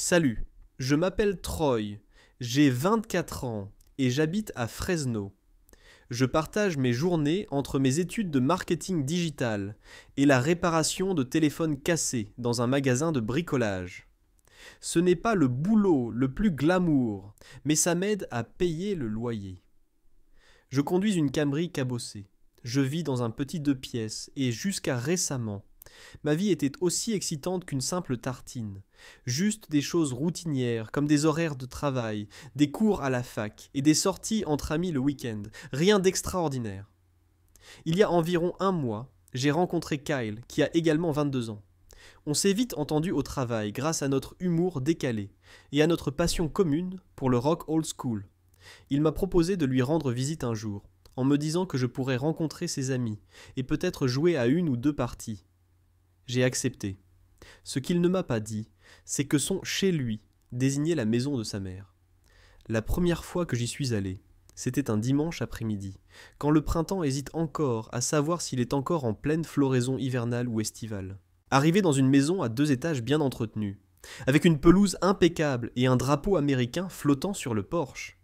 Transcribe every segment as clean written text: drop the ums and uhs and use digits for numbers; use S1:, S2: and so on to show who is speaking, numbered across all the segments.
S1: Salut, je m'appelle Troy, j'ai 24 ans et j'habite à Fresno. Je partage mes journées entre mes études de marketing digital et la réparation de téléphones cassés dans un magasin de bricolage. Ce n'est pas le boulot le plus glamour, mais ça m'aide à payer le loyer. Je conduis une Camry cabossée. Je vis dans un petit 2 pièces et jusqu'à récemment, ma vie était aussi excitante qu'une simple tartine. Juste des choses routinières comme des horaires de travail, des cours à la fac et des sorties entre amis le week-end. Rien d'extraordinaire. Il y a environ un mois, j'ai rencontré Kyle qui a également 22 ans. On s'est vite entendu au travail grâce à notre humour décalé et à notre passion commune pour le rock old school. Il m'a proposé de lui rendre visite un jour, en me disant que je pourrais rencontrer ses amis et peut-être jouer à une ou deux parties. J'ai accepté. Ce qu'il ne m'a pas dit, c'est que son chez lui désignait la maison de sa mère. La première fois que j'y suis allé, c'était un dimanche après-midi, quand le printemps hésite encore à savoir s'il est encore en pleine floraison hivernale ou estivale. Arrivé dans une maison à 2 étages bien entretenue, avec une pelouse impeccable et un drapeau américain flottant sur le porche.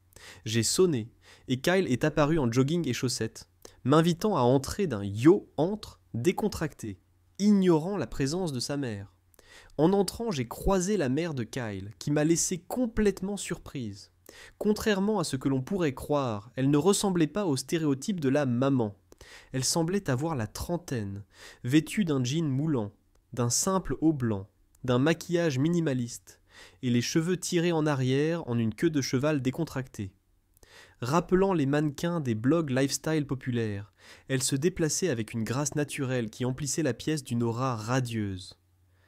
S1: J'ai sonné, et Kyle est apparu en jogging et chaussettes, m'invitant à entrer d'un yo entre décontracté, ignorant la présence de sa mère. En entrant, j'ai croisé la mère de Kyle, qui m'a laissé complètement surprise. Contrairement à ce que l'on pourrait croire, elle ne ressemblait pas au stéréotype de la maman. Elle semblait avoir la trentaine, vêtue d'un jean moulant, d'un simple haut blanc, d'un maquillage minimaliste, et les cheveux tirés en arrière en une queue de cheval décontractée. Rappelant les mannequins des blogs lifestyle populaires, elle se déplaçait avec une grâce naturelle qui emplissait la pièce d'une aura radieuse.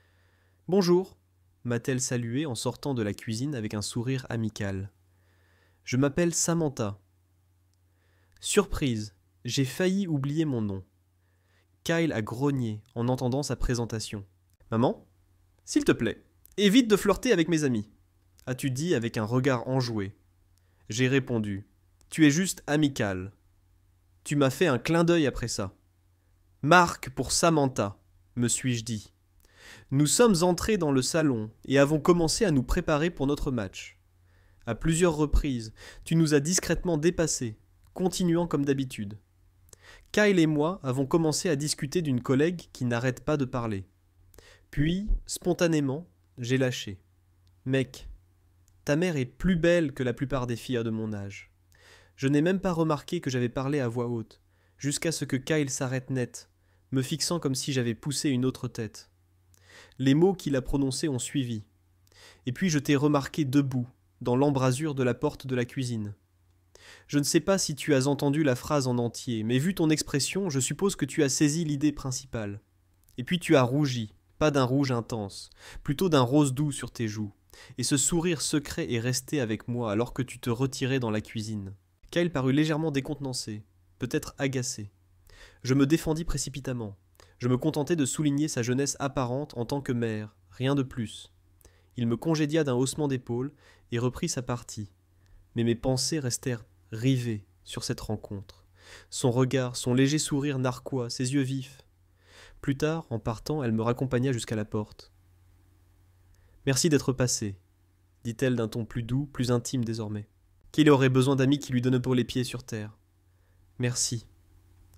S1: « Bonjour », m'a-t-elle salué en sortant de la cuisine avec un sourire amical. « Je m'appelle Samantha. » Surprise, j'ai failli oublier mon nom. Kyle a grogné en entendant sa présentation. « Maman, s'il te plaît, évite de flirter avec mes amis, » as-tu dit avec un regard enjoué. J'ai répondu. Tu es juste amical. Tu m'as fait un clin d'œil après ça. Marc pour Samantha, me suis-je dit. Nous sommes entrés dans le salon et avons commencé à nous préparer pour notre match. À plusieurs reprises, tu nous as discrètement dépassés, continuant comme d'habitude. Kyle et moi avons commencé à discuter d'une collègue qui n'arrête pas de parler. Puis, spontanément, j'ai lâché. Mec, ta mère est plus belle que la plupart des filles de mon âge. Je n'ai même pas remarqué que j'avais parlé à voix haute, jusqu'à ce que Kyle s'arrête net, me fixant comme si j'avais poussé une autre tête. Les mots qu'il a prononcés ont suivi. Et puis je t'ai remarqué debout, dans l'embrasure de la porte de la cuisine. Je ne sais pas si tu as entendu la phrase en entier, mais vu ton expression, je suppose que tu as saisi l'idée principale. Et puis tu as rougi, pas d'un rouge intense, plutôt d'un rose doux sur tes joues. Et ce sourire secret est resté avec moi alors que tu te retirais dans la cuisine. Kyle parut légèrement décontenancé, peut-être agacé. Je me défendis précipitamment. Je me contentai de souligner sa jeunesse apparente en tant que mère, rien de plus. Il me congédia d'un haussement d'épaule et reprit sa partie. Mais mes pensées restèrent rivées sur cette rencontre. Son regard, son léger sourire narquois, ses yeux vifs. Plus tard, en partant, elle me raccompagna jusqu'à la porte. « Merci d'être passé, » dit-elle d'un ton plus doux, plus intime désormais. Qu'il aurait besoin d'amis qui lui donnent pour les pieds sur terre. « Merci, »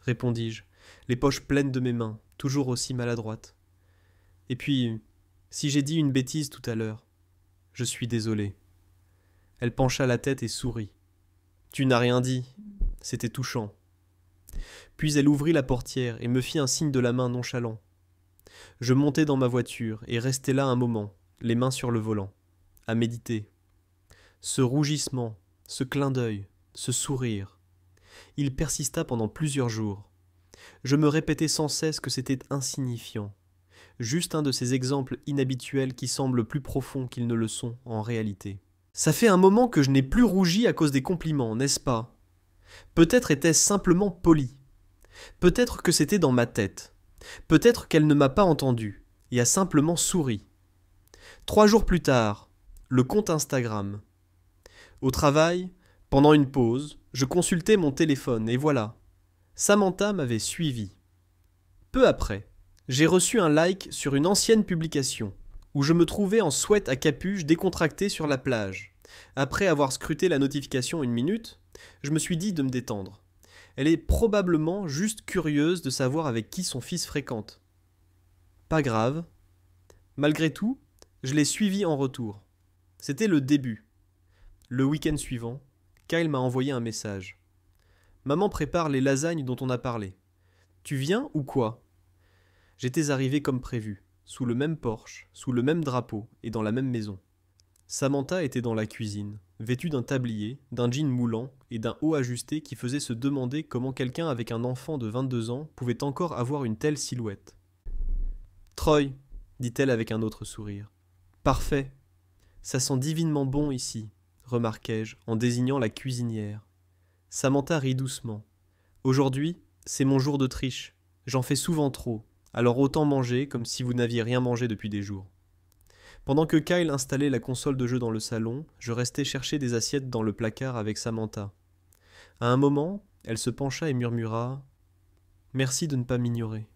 S1: répondis-je, les poches pleines de mes mains, toujours aussi maladroites. Et puis, si j'ai dit une bêtise tout à l'heure, je suis désolé. Elle pencha la tête et sourit. Tu n'as rien dit, c'était touchant. Puis elle ouvrit la portière et me fit un signe de la main nonchalant. Je montai dans ma voiture et restai là un moment, les mains sur le volant, à méditer. Ce rougissement, ce clin d'œil, ce sourire, il persista pendant plusieurs jours. Je me répétais sans cesse que c'était insignifiant, juste un de ces exemples inhabituels qui semblent plus profonds qu'ils ne le sont en réalité. Ça fait un moment que je n'ai plus rougi à cause des compliments, n'est-ce pas? Peut-être était-ce simplement poli. Peut-être que c'était dans ma tête. Peut-être qu'elle ne m'a pas entendu et a simplement souri. 3 jours plus tard, le compte Instagram. Au travail, pendant une pause, je consultais mon téléphone et voilà, Samantha m'avait suivi. Peu après, j'ai reçu un like sur une ancienne publication où je me trouvais en sweat à capuche décontracté sur la plage. Après avoir scruté la notification 1 minute, je me suis dit de me détendre. Elle est probablement juste curieuse de savoir avec qui son fils fréquente. Pas grave. Malgré tout, je l'ai suivi en retour. C'était le début. Le week-end suivant, Kyle m'a envoyé un message. Maman prépare les lasagnes dont on a parlé. Tu viens ou quoi? J'étais arrivé comme prévu, sous le même porche, sous le même drapeau et dans la même maison. Samantha était dans la cuisine, vêtue d'un tablier, d'un jean moulant et d'un haut ajusté qui faisait se demander comment quelqu'un avec un enfant de 22 ans pouvait encore avoir une telle silhouette. « Troy », dit-elle avec un autre sourire. « Parfait. Ça sent divinement bon ici, remarquai-je en désignant la cuisinière. Samantha rit doucement. Aujourd'hui, c'est mon jour de triche. J'en fais souvent trop, alors autant manger comme si vous n'aviez rien mangé depuis des jours. Pendant que Kyle installait la console de jeu dans le salon, je restais chercher des assiettes dans le placard avec Samantha. À un moment, elle se pencha et murmura « Merci de ne pas m'ignorer ».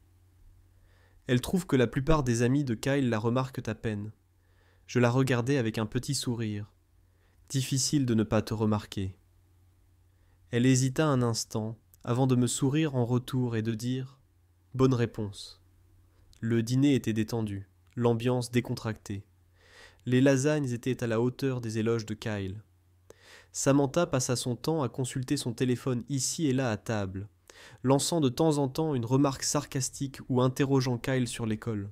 S1: Elle trouve que la plupart des amis de Kyle la remarquent à peine. Je la regardais avec un petit sourire. Difficile de ne pas te remarquer. Elle hésita un instant, avant de me sourire en retour et de dire « Bonne réponse ». Le dîner était détendu, l'ambiance décontractée. Les lasagnes étaient à la hauteur des éloges de Kyle. Samantha passa son temps à consulter son téléphone ici et là à table, lançant de temps en temps une remarque sarcastique ou interrogeant Kyle sur l'école.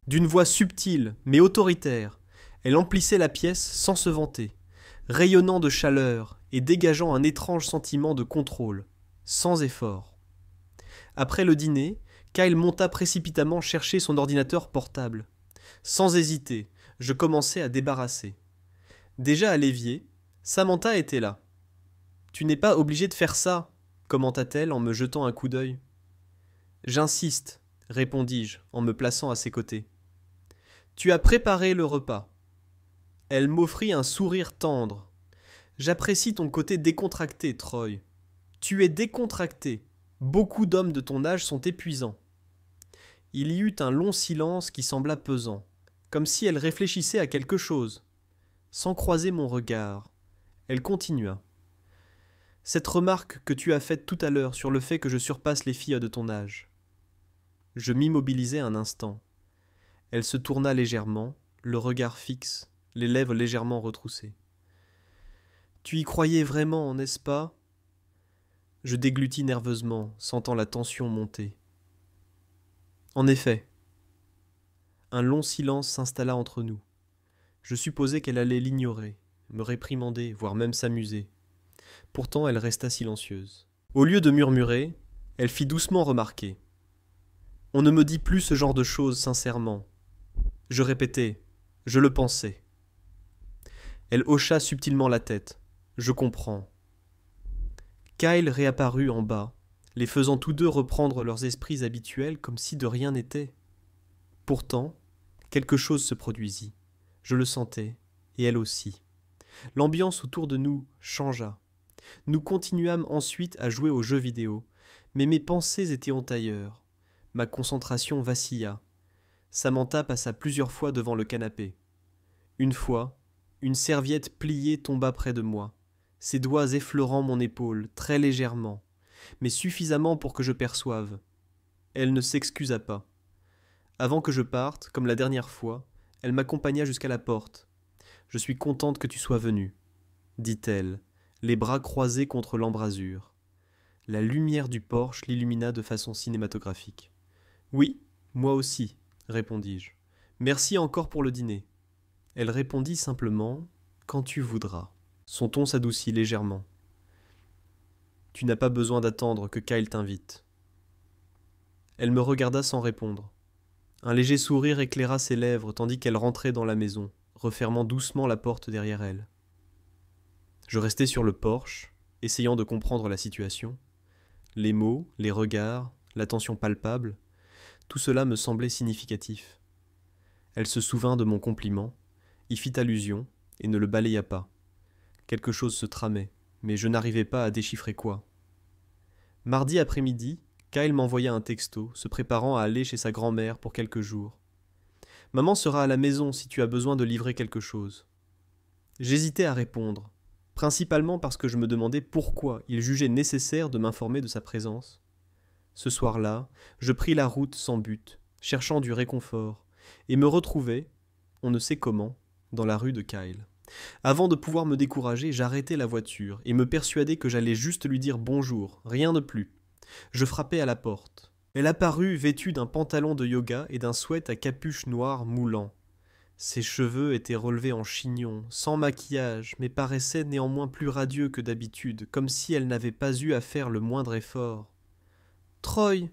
S1: D'une voix subtile mais autoritaire, elle emplissait la pièce sans se vanter, rayonnant de chaleur et dégageant un étrange sentiment de contrôle, sans effort. Après le dîner, Kyle monta précipitamment chercher son ordinateur portable. Sans hésiter, je commençai à débarrasser. Déjà à l'évier, Samantha était là. « Tu n'es pas obligé de faire ça », commenta-t-elle en me jetant un coup d'œil. « J'insiste », répondis-je en me plaçant à ses côtés. « Tu as préparé le repas. » Elle m'offrit un sourire tendre. « J'apprécie ton côté décontracté, Troy. Tu es décontracté. Beaucoup d'hommes de ton âge sont épuisants. » Il y eut un long silence qui sembla pesant, comme si elle réfléchissait à quelque chose. Sans croiser mon regard, elle continua. « Cette remarque que tu as faite tout à l'heure sur le fait que je surpasse les filles de ton âge. » Je m'immobilisai un instant. Elle se tourna légèrement, le regard fixe, les lèvres légèrement retroussées. « Tu y croyais vraiment, n'est-ce pas ?» Je déglutis nerveusement, sentant la tension monter. En effet. Un long silence s'installa entre nous. Je supposais qu'elle allait l'ignorer, me réprimander, voire même s'amuser. Pourtant, elle resta silencieuse. Au lieu de murmurer, elle fit doucement remarquer. « On ne me dit plus ce genre de choses sincèrement. » Je répétai. « Je le pensais. » Elle hocha subtilement la tête. « Je comprends. » Kyle réapparut en bas, les faisant tous deux reprendre leurs esprits habituels comme si de rien n'était. Pourtant, quelque chose se produisit. Je le sentais, et elle aussi. L'ambiance autour de nous changea. Nous continuâmes ensuite à jouer aux jeux vidéo, mais mes pensées étaient en ailleurs. Ma concentration vacilla. Samantha passa plusieurs fois devant le canapé. Une fois, une serviette pliée tomba près de moi, ses doigts effleurant mon épaule très légèrement, mais suffisamment pour que je perçoive. Elle ne s'excusa pas. Avant que je parte, comme la dernière fois, elle m'accompagna jusqu'à la porte. « Je suis contente que tu sois venu, » dit-elle, les bras croisés contre l'embrasure. La lumière du porche l'illumina de façon cinématographique. « Oui, moi aussi, » répondis-je. « Merci encore pour le dîner. » Elle répondit simplement « Quand tu voudras ». Son ton s'adoucit légèrement. « Tu n'as pas besoin d'attendre que Kyle t'invite. » Elle me regarda sans répondre. Un léger sourire éclaira ses lèvres tandis qu'elle rentrait dans la maison, refermant doucement la porte derrière elle. Je restai sur le porche, essayant de comprendre la situation. Les mots, les regards, l'attention palpable, tout cela me semblait significatif. Elle se souvint de mon compliment, y fit allusion et ne le balaya pas. Quelque chose se tramait, mais je n'arrivais pas à déchiffrer quoi. Mardi après-midi, Kyle m'envoya un texto, se préparant à aller chez sa grand-mère pour quelques jours. Maman sera à la maison si tu as besoin de livrer quelque chose. J'hésitais à répondre, principalement parce que je me demandais pourquoi il jugeait nécessaire de m'informer de sa présence. Ce soir-là, je pris la route sans but, cherchant du réconfort, et me retrouvai, on ne sait comment, dans la rue de Kyle. Avant de pouvoir me décourager, j'arrêtai la voiture et me persuadai que j'allais juste lui dire bonjour, rien de plus. Je frappai à la porte. Elle apparut vêtue d'un pantalon de yoga et d'un sweat à capuche noire moulant. Ses cheveux étaient relevés en chignon, sans maquillage, mais paraissaient néanmoins plus radieux que d'habitude, comme si elle n'avait pas eu à faire le moindre effort. « Troy !»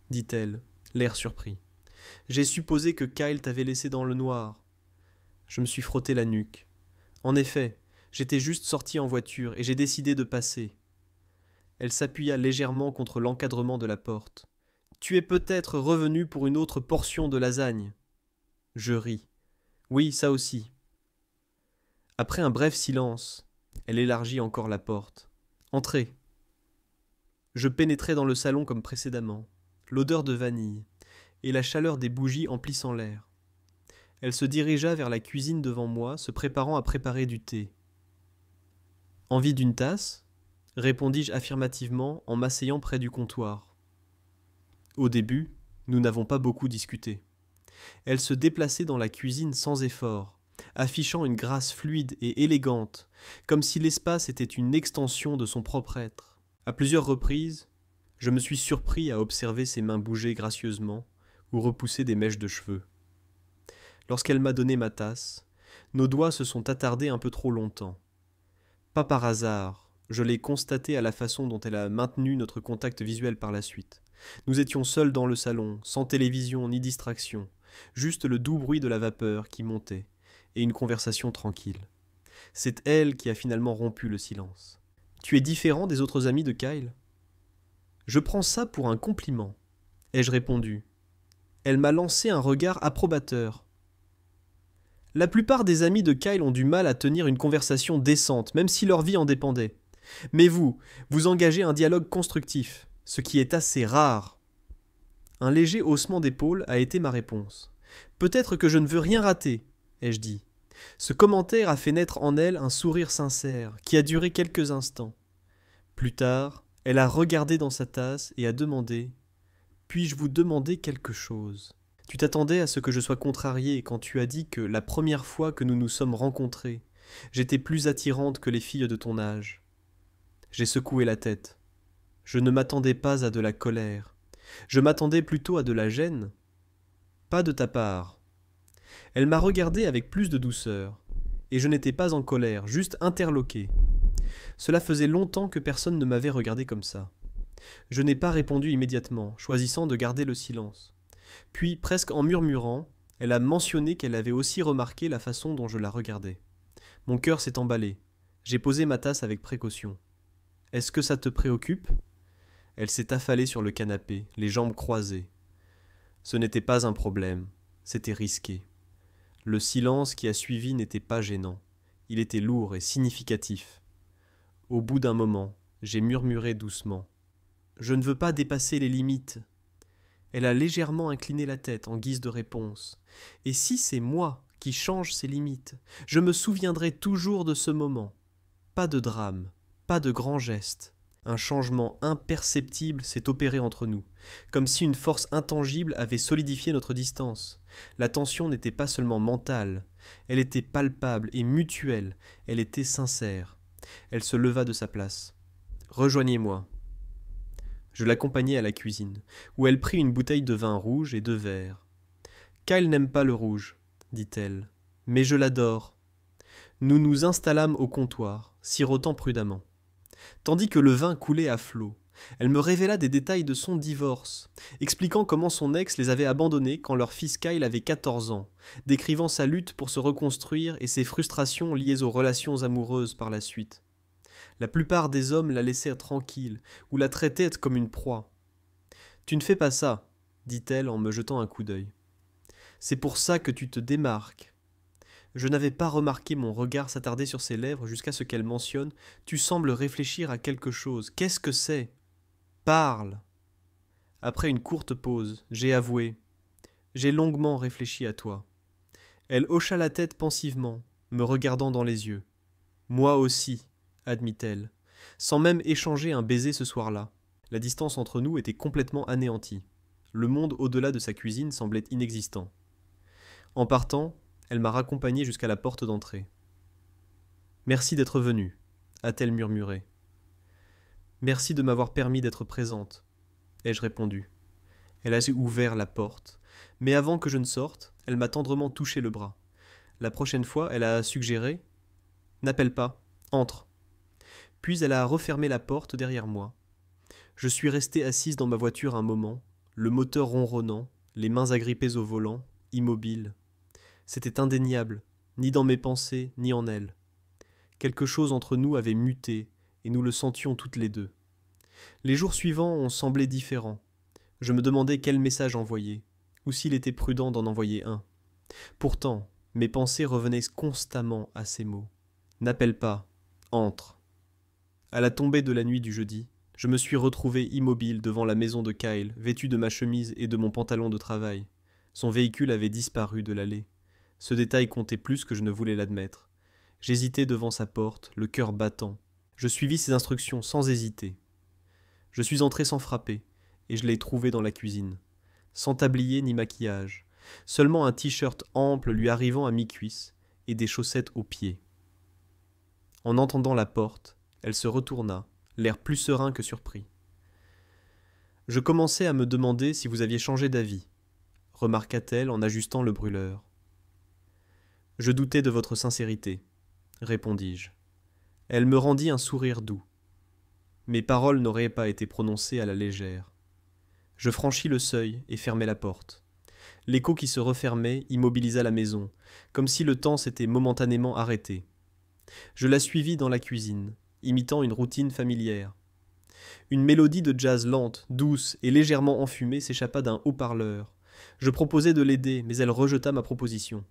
S1: dit-elle, l'air surpris. « J'ai supposé que Kyle t'avait laissé dans le noir. » Je me suis frotté la nuque. En effet, j'étais juste sorti en voiture et j'ai décidé de passer. Elle s'appuya légèrement contre l'encadrement de la porte. « Tu es peut-être revenu pour une autre portion de lasagne. » Je ris. « Oui, ça aussi. » Après un bref silence, elle élargit encore la porte. « Entrez. » Je pénétrai dans le salon comme précédemment, l'odeur de vanille et la chaleur des bougies emplissant l'air. Elle se dirigea vers la cuisine devant moi, se préparant à préparer du thé. « Envie d'une tasse ?» répondis-je affirmativement en m'asseyant près du comptoir. Au début, nous n'avons pas beaucoup discuté. Elle se déplaçait dans la cuisine sans effort, affichant une grâce fluide et élégante, comme si l'espace était une extension de son propre être. À plusieurs reprises, je me suis surpris à observer ses mains bouger gracieusement ou repousser des mèches de cheveux. Lorsqu'elle m'a donné ma tasse, nos doigts se sont attardés un peu trop longtemps. Pas par hasard, je l'ai constaté à la façon dont elle a maintenu notre contact visuel par la suite. Nous étions seuls dans le salon, sans télévision ni distraction, juste le doux bruit de la vapeur qui montait, et une conversation tranquille. C'est elle qui a finalement rompu le silence. « Tu es différent des autres amis de Kyle ?»« Je prends ça pour un compliment, » ai-je répondu. Elle m'a lancé un regard approbateur. « La plupart des amis de Kyle ont du mal à tenir une conversation décente, même si leur vie en dépendait. Mais vous engagez un dialogue constructif, ce qui est assez rare. » Un léger haussement d'épaules a été ma réponse. « Peut-être que je ne veux rien rater, » ai-je dit. Ce commentaire a fait naître en elle un sourire sincère, qui a duré quelques instants. Plus tard, elle a regardé dans sa tasse et a demandé « Puis-je vous demander quelque chose ?» Tu t'attendais à ce que je sois contrarié quand tu as dit que la première fois que nous nous sommes rencontrés, j'étais plus attirante que les filles de ton âge. J'ai secoué la tête. Je ne m'attendais pas à de la colère. Je m'attendais plutôt à de la gêne. Pas de ta part. Elle m'a regardé avec plus de douceur, et je n'étais pas en colère, juste interloqué. Cela faisait longtemps que personne ne m'avait regardé comme ça. Je n'ai pas répondu immédiatement, choisissant de garder le silence. Puis, presque en murmurant, elle a mentionné qu'elle avait aussi remarqué la façon dont je la regardais. Mon cœur s'est emballé. J'ai posé ma tasse avec précaution. « Est-ce que ça te préoccupe ?» Elle s'est affalée sur le canapé, les jambes croisées. Ce n'était pas un problème, c'était risqué. Le silence qui a suivi n'était pas gênant. Il était lourd et significatif. Au bout d'un moment, j'ai murmuré doucement. « Je ne veux pas dépasser les limites. » Elle a légèrement incliné la tête en guise de réponse. « Et si c'est moi qui change ces limites, je me souviendrai toujours de ce moment. Pas de drame, pas de grand geste. Un changement imperceptible s'est opéré entre nous, comme si une force intangible avait solidifié notre distance. La tension n'était pas seulement mentale, elle était palpable et mutuelle, elle était sincère. » Elle se leva de sa place. « Rejoignez-moi. » Je l'accompagnai à la cuisine, où elle prit une bouteille de vin rouge et 2 verres. « Kyle n'aime pas le rouge, » dit-elle, « mais je l'adore. » Nous nous installâmes au comptoir, sirotant prudemment. Tandis que le vin coulait à flots, elle me révéla des détails de son divorce, expliquant comment son ex les avait abandonnés quand leur fils Kyle avait 14 ans, décrivant sa lutte pour se reconstruire et ses frustrations liées aux relations amoureuses par la suite. La plupart des hommes la laissaient tranquille ou la traitaient comme une proie. « Tu ne fais pas ça, » dit-elle en me jetant un coup d'œil. « C'est pour ça que tu te démarques. » Je n'avais pas remarqué mon regard s'attarder sur ses lèvres jusqu'à ce qu'elle mentionne « Tu sembles réfléchir à quelque chose. Qu'est-ce que c'est ? Parle !» Après une courte pause, j'ai avoué « J'ai longuement réfléchi à toi. Elle hocha la tête pensivement, me regardant dans les yeux. Moi aussi, admit-elle, sans même échanger un baiser ce soir-là. La distance entre nous était complètement anéantie. Le monde au-delà de sa cuisine semblait inexistant. En partant, elle m'a raccompagné jusqu'à la porte d'entrée. « Merci d'être venue, a-t-elle murmuré. « Merci de m'avoir permis d'être présente, ai-je répondu. Elle a ouvert la porte, mais avant que je ne sorte, elle m'a tendrement touché le bras. La prochaine fois, elle a suggéré « N'appelle pas, entre ». Puis elle a refermé la porte derrière moi. Je suis resté assise dans ma voiture un moment, le moteur ronronnant, les mains agrippées au volant, immobile. C'était indéniable, ni dans mes pensées, ni en elle. Quelque chose entre nous avait muté, et nous le sentions toutes les deux. Les jours suivants ont semblé différents. Je me demandais quel message envoyer, ou s'il était prudent d'en envoyer un. Pourtant, mes pensées revenaient constamment à ces mots. « N'appelle pas, entre ». À la tombée de la nuit du jeudi, je me suis retrouvé immobile devant la maison de Kyle, vêtu de ma chemise et de mon pantalon de travail. Son véhicule avait disparu de l'allée. Ce détail comptait plus que je ne voulais l'admettre. J'hésitais devant sa porte, le cœur battant. Je suivis ses instructions sans hésiter. Je suis entré sans frapper, et je l'ai trouvé dans la cuisine. Sans tablier ni maquillage, seulement un t-shirt ample lui arrivant à mi-cuisse et des chaussettes aux pieds. En entendant la porte, elle se retourna, l'air plus serein que surpris. « Je commençais à me demander si vous aviez changé d'avis, » remarqua-t-elle en ajustant le brûleur. « Je doutais de votre sincérité, » répondis-je. Elle me rendit un sourire doux. Mes paroles n'auraient pas été prononcées à la légère. Je franchis le seuil et fermai la porte. L'écho qui se refermait immobilisa la maison, comme si le temps s'était momentanément arrêté. Je la suivis dans la cuisine, imitant une routine familière. Une mélodie de jazz lente, douce et légèrement enfumée s'échappa d'un haut-parleur. Je proposai de l'aider, mais elle rejeta ma proposition.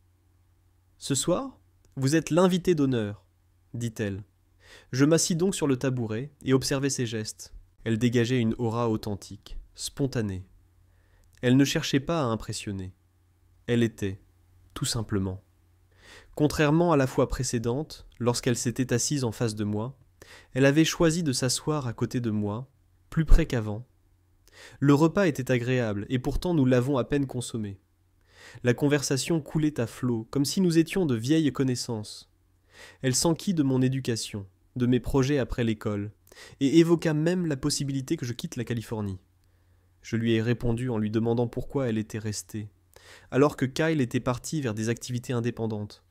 S1: « Ce soir, vous êtes l'invité d'honneur, » dit-elle. Je m'assis donc sur le tabouret et observai ses gestes. Elle dégageait une aura authentique, spontanée. Elle ne cherchait pas à impressionner. Elle était, tout simplement. Contrairement à la fois précédente, lorsqu'elle s'était assise en face de moi, elle avait choisi de s'asseoir à côté de moi, plus près qu'avant. Le repas était agréable, et pourtant nous l'avons à peine consommé. La conversation coulait à flots, comme si nous étions de vieilles connaissances. Elle s'enquit de mon éducation, de mes projets après l'école, et évoqua même la possibilité que je quitte la Californie. Je lui ai répondu en lui demandant pourquoi elle était restée, alors que Kyle était parti vers des activités indépendantes.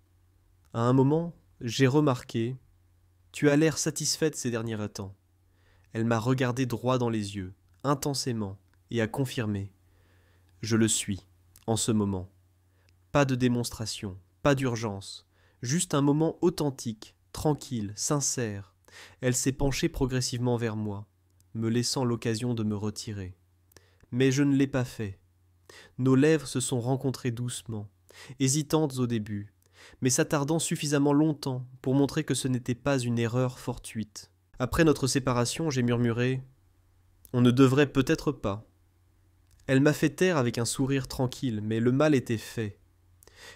S1: À un moment, j'ai remarqué « Tu as l'air satisfaite ces derniers temps ». Elle m'a regardé droit dans les yeux, intensément, et a confirmé « Je le suis, en ce moment ». Pas de démonstration, pas d'urgence, juste un moment authentique, tranquille, sincère. Elle s'est penchée progressivement vers moi, me laissant l'occasion de me retirer. Mais je ne l'ai pas fait. Nos lèvres se sont rencontrées doucement, hésitantes au début, mais s'attardant suffisamment longtemps pour montrer que ce n'était pas une erreur fortuite. Après notre séparation, j'ai murmuré « On ne devrait peut-être pas ». Elle m'a fait taire avec un sourire tranquille, mais le mal était fait.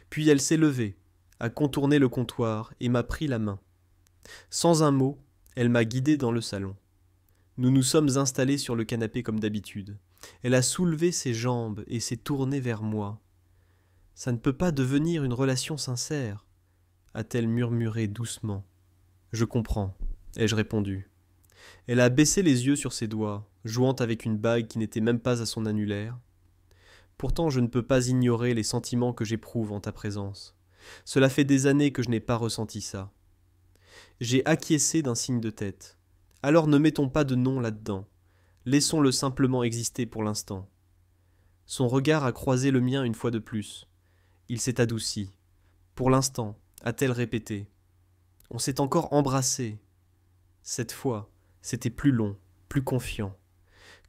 S1: Puis elle s'est levée, a contourné le comptoir et m'a pris la main. Sans un mot, elle m'a guidé dans le salon. Nous nous sommes installés sur le canapé comme d'habitude. Elle a soulevé ses jambes et s'est tournée vers moi. « Ça ne peut pas devenir une relation sincère », a-t-elle murmuré doucement. « Je comprends », ai-je répondu. Elle a baissé les yeux sur ses doigts, jouant avec une bague qui n'était même pas à son annulaire. Pourtant, je ne peux pas ignorer les sentiments que j'éprouve en ta présence. Cela fait des années que je n'ai pas ressenti ça. J'ai acquiescé d'un signe de tête. Alors ne mettons pas de nom là-dedans. Laissons-le simplement exister pour l'instant. Son regard a croisé le mien une fois de plus. Il s'est adouci. Pour l'instant, a-t-elle répété. On s'est encore embrassé. Cette fois, c'était plus long, plus confiant.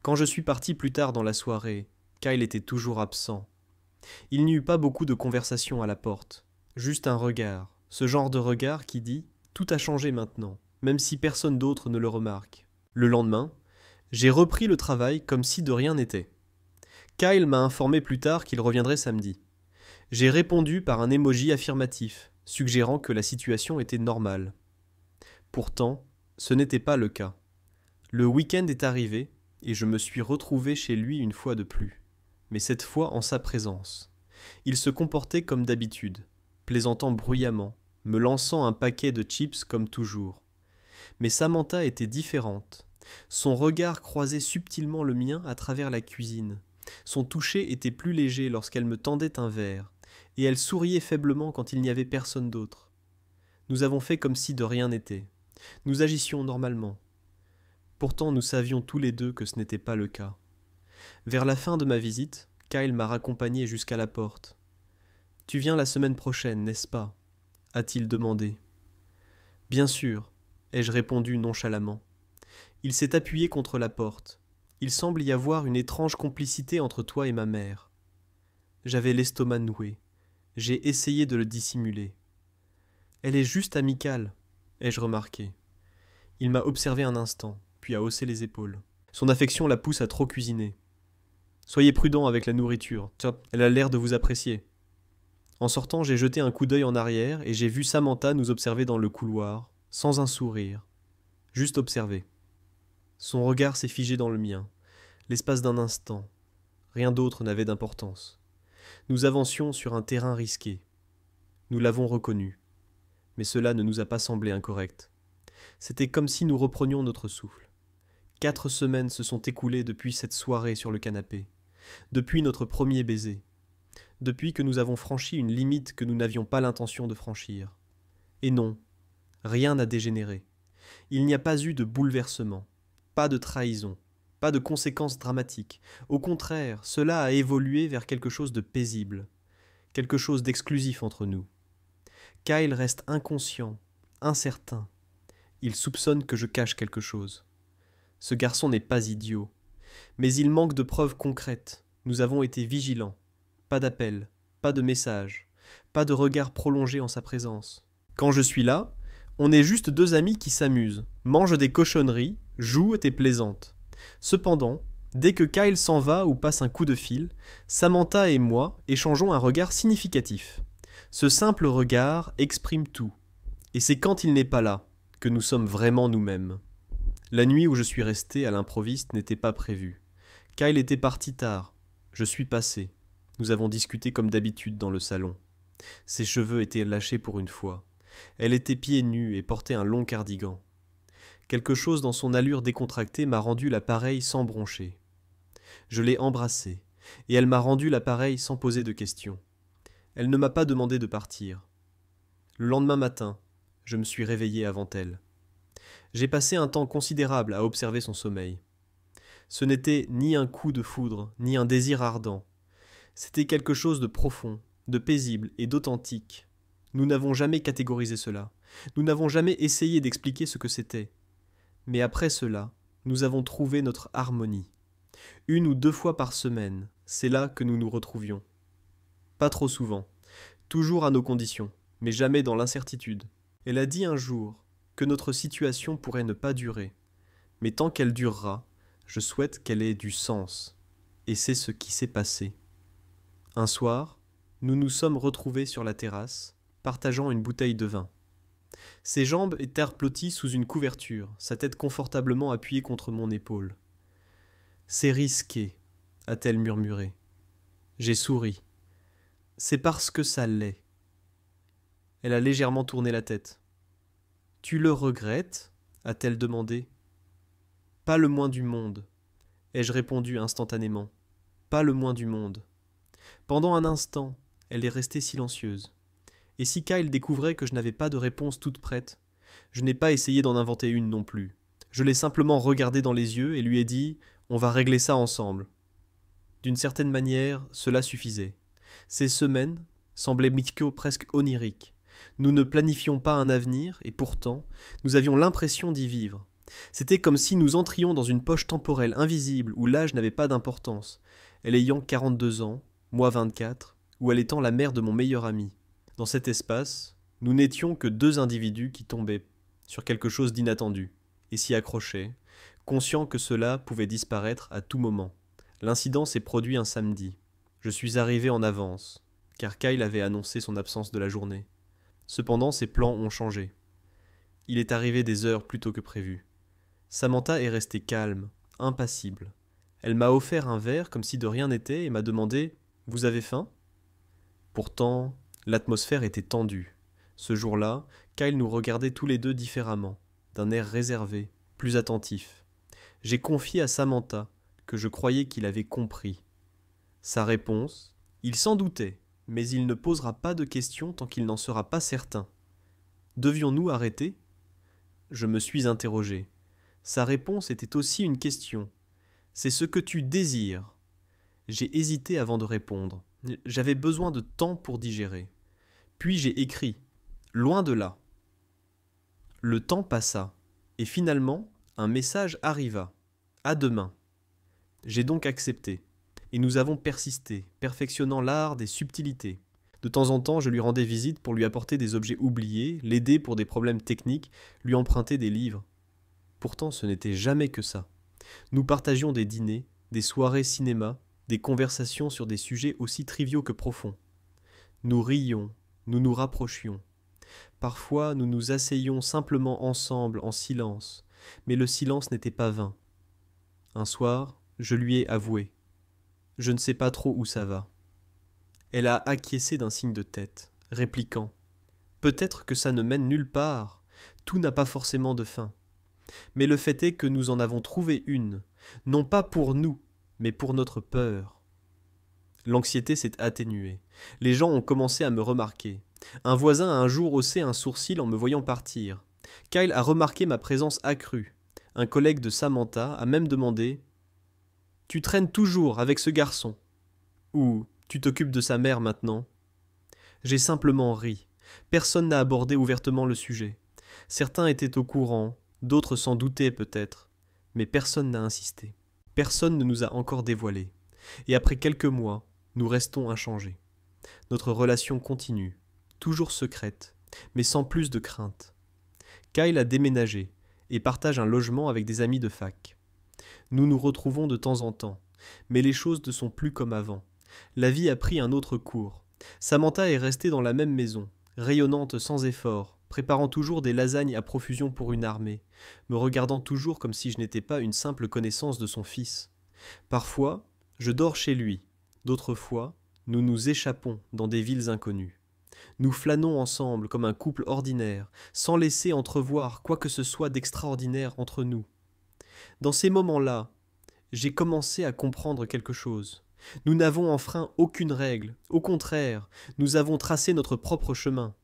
S1: Quand je suis parti plus tard dans la soirée, Kyle était toujours absent. Il n'y eut pas beaucoup de conversation à la porte. Juste un regard, ce genre de regard qui dit « Tout a changé maintenant », même si personne d'autre ne le remarque. Le lendemain, j'ai repris le travail comme si de rien n'était. Kyle m'a informé plus tard qu'il reviendrait samedi. J'ai répondu par un emoji affirmatif, suggérant que la situation était normale. Pourtant, ce n'était pas le cas. Le week-end est arrivé et je me suis retrouvé chez lui une fois de plus, mais cette fois en sa présence. Il se comportait comme d'habitude, plaisantant bruyamment, me lançant un paquet de chips comme toujours. Mais Samantha était différente. Son regard croisait subtilement le mien à travers la cuisine. Son toucher était plus léger lorsqu'elle me tendait un verre, et elle souriait faiblement quand il n'y avait personne d'autre. Nous avons fait comme si de rien n'était. Nous agissions normalement. Pourtant, nous savions tous les deux que ce n'était pas le cas. Vers la fin de ma visite, Kyle m'a raccompagné jusqu'à la porte. « Tu viens la semaine prochaine, n'est-ce pas » a-t-il demandé. « Bien sûr » ai-je répondu nonchalamment. Il s'est appuyé contre la porte. Il semble y avoir une étrange complicité entre toi et ma mère. J'avais l'estomac noué. J'ai essayé de le dissimuler. Elle est juste amicale, ai-je remarqué. Il m'a observé un instant, puis a haussé les épaules. Son affection la pousse à trop cuisiner. Soyez prudent avec la nourriture. Tiens, elle a l'air de vous apprécier. En sortant, j'ai jeté un coup d'œil en arrière et j'ai vu Samantha nous observer dans le couloir, sans un sourire. Juste observer. Son regard s'est figé dans le mien, l'espace d'un instant. Rien d'autre n'avait d'importance. Nous avancions sur un terrain risqué. Nous l'avons reconnu. Mais cela ne nous a pas semblé incorrect. C'était comme si nous reprenions notre souffle. 4 semaines se sont écoulées depuis cette soirée sur le canapé, depuis notre premier baiser, depuis que nous avons franchi une limite que nous n'avions pas l'intention de franchir. Et non, rien n'a dégénéré. Il n'y a pas eu de bouleversement, pas de trahison, pas de conséquences dramatiques. Au contraire, cela a évolué vers quelque chose de paisible, quelque chose d'exclusif entre nous. Kyle reste inconscient, incertain. Il soupçonne que je cache quelque chose. Ce garçon n'est pas idiot, mais il manque de preuves concrètes. Nous avons été vigilants. Pas d'appel, pas de message, pas de regard prolongé en sa présence. Quand je suis là, on est juste 2 amis qui s'amusent, mangent des cochonneries, jouent et plaisantent. Cependant, dès que Kyle s'en va ou passe un coup de fil, Samantha et moi échangeons un regard significatif. Ce simple regard exprime tout. Et c'est quand il n'est pas là que nous sommes vraiment nous-mêmes. La nuit où je suis resté à l'improviste n'était pas prévue. Kyle était parti tard. Je suis passé. Nous avons discuté comme d'habitude dans le salon. Ses cheveux étaient lâchés pour une fois. Elle était pieds nus et portait un long cardigan. Quelque chose dans son allure décontractée m'a rendu l'appareil sans broncher. Je l'ai embrassée, et elle m'a rendu l'appareil sans poser de questions. Elle ne m'a pas demandé de partir. Le lendemain matin, je me suis réveillé avant elle. J'ai passé un temps considérable à observer son sommeil. Ce n'était ni un coup de foudre, ni un désir ardent. C'était quelque chose de profond, de paisible et d'authentique. Nous n'avons jamais catégorisé cela. Nous n'avons jamais essayé d'expliquer ce que c'était. Mais après cela, nous avons trouvé notre harmonie. 1 ou 2 fois par semaine, c'est là que nous nous retrouvions. Pas trop souvent, toujours à nos conditions, mais jamais dans l'incertitude. Elle a dit un jour que notre situation pourrait ne pas durer. Mais tant qu'elle durera, je souhaite qu'elle ait du sens. Et c'est ce qui s'est passé. Un soir, nous nous sommes retrouvés sur la terrasse, partageant une bouteille de vin. Ses jambes étaient blotties sous une couverture, sa tête confortablement appuyée contre mon épaule. « C'est risqué », a-t-elle murmuré. J'ai souri. « C'est parce que ça l'est. » Elle a légèrement tourné la tête. « Tu le regrettes » a-t-elle demandé. « Pas le moins du monde », ai-je répondu instantanément. « Pas le moins du monde. » Pendant un instant, elle est restée silencieuse. Et si Kyle découvrait que je n'avais pas de réponse toute prête, je n'ai pas essayé d'en inventer une non plus. Je l'ai simplement regardé dans les yeux et lui ai dit « On va régler ça ensemble ». D'une certaine manière, cela suffisait. Ces semaines semblaient presque oniriques. Nous ne planifions pas un avenir et pourtant, nous avions l'impression d'y vivre. C'était comme si nous entrions dans une poche temporelle invisible où l'âge n'avait pas d'importance, elle ayant 42 ans, moi 24, ou elle étant la mère de mon meilleur ami. Dans cet espace, nous n'étions que 2 individus qui tombaient sur quelque chose d'inattendu et s'y accrochaient, conscients que cela pouvait disparaître à tout moment. L'incident s'est produit un samedi. Je suis arrivé en avance. car Kyle avait annoncé son absence de la journée. Cependant, ses plans ont changé. Il est arrivé des heures plus tôt que prévu. Samantha est restée calme, impassible. Elle m'a offert un verre comme si de rien n'était et m'a demandé « Vous avez faim ?» Pourtant, l'atmosphère était tendue. Ce jour-là, Kyle nous regardait tous les deux différemment, d'un air réservé, plus attentif. J'ai confié à Samantha que je croyais qu'il avait compris. Sa réponse, il s'en doutait, mais il ne posera pas de questions tant qu'il n'en sera pas certain. Devions-nous arrêter ? Je me suis interrogé. Sa réponse était aussi une question. C'est ce que tu désires. J'ai hésité avant de répondre. J'avais besoin de temps pour digérer. Puis j'ai écrit. Loin de là. Le temps passa, et finalement, un message arriva. À demain. J'ai donc accepté. Et nous avons persisté, perfectionnant l'art des subtilités. De temps en temps, je lui rendais visite pour lui apporter des objets oubliés, l'aider pour des problèmes techniques, lui emprunter des livres. Pourtant, ce n'était jamais que ça. Nous partagions des dîners, des soirées cinéma, des conversations sur des sujets aussi triviaux que profonds. Nous riions, nous nous rapprochions. Parfois, nous nous asseyions simplement ensemble, en silence, mais le silence n'était pas vain. Un soir, je lui ai avoué. Je ne sais pas trop où ça va. Elle a acquiescé d'un signe de tête, répliquant. Peut-être que ça ne mène nulle part, tout n'a pas forcément de fin. Mais le fait est que nous en avons trouvé une, non pas pour nous, mais pour notre peur. L'anxiété s'est atténuée. Les gens ont commencé à me remarquer. Un voisin a un jour haussé un sourcil en me voyant partir. Kyle a remarqué ma présence accrue. Un collègue de Samantha a même demandé « Tu traînes toujours avec ce garçon ?» ou « Tu t'occupes de sa mère maintenant ?» J'ai simplement ri. Personne n'a abordé ouvertement le sujet. Certains étaient au courant, d'autres s'en doutaient peut-être, mais personne n'a insisté. Personne ne nous a encore dévoilé. Et après quelques mois, nous restons inchangés. Notre relation continue, toujours secrète, mais sans plus de crainte. Kyle a déménagé et partage un logement avec des amis de fac. Nous nous retrouvons de temps en temps, mais les choses ne sont plus comme avant. La vie a pris un autre cours. Samantha est restée dans la même maison, rayonnante sans effort, préparant toujours des lasagnes à profusion pour une armée, me regardant toujours comme si je n'étais pas une simple connaissance de son fils. Parfois, je dors chez lui. D'autres fois, nous nous échappons dans des villes inconnues. Nous flânons ensemble comme un couple ordinaire, sans laisser entrevoir quoi que ce soit d'extraordinaire entre nous. Dans ces moments-là, j'ai commencé à comprendre quelque chose. Nous n'avons enfreint aucune règle. Au contraire, nous avons tracé notre propre chemin.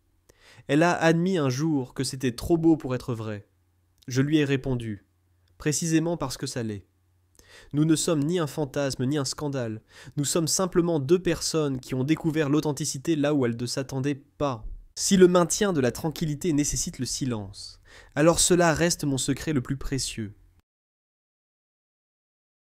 S1: Elle a admis un jour que c'était trop beau pour être vrai. Je lui ai répondu, précisément parce que ça l'est. Nous ne sommes ni un fantasme ni un scandale. Nous sommes simplement deux personnes qui ont découvert l'authenticité là où elles ne s'attendaient pas. Si le maintien de la tranquillité nécessite le silence, alors cela reste mon secret le plus précieux.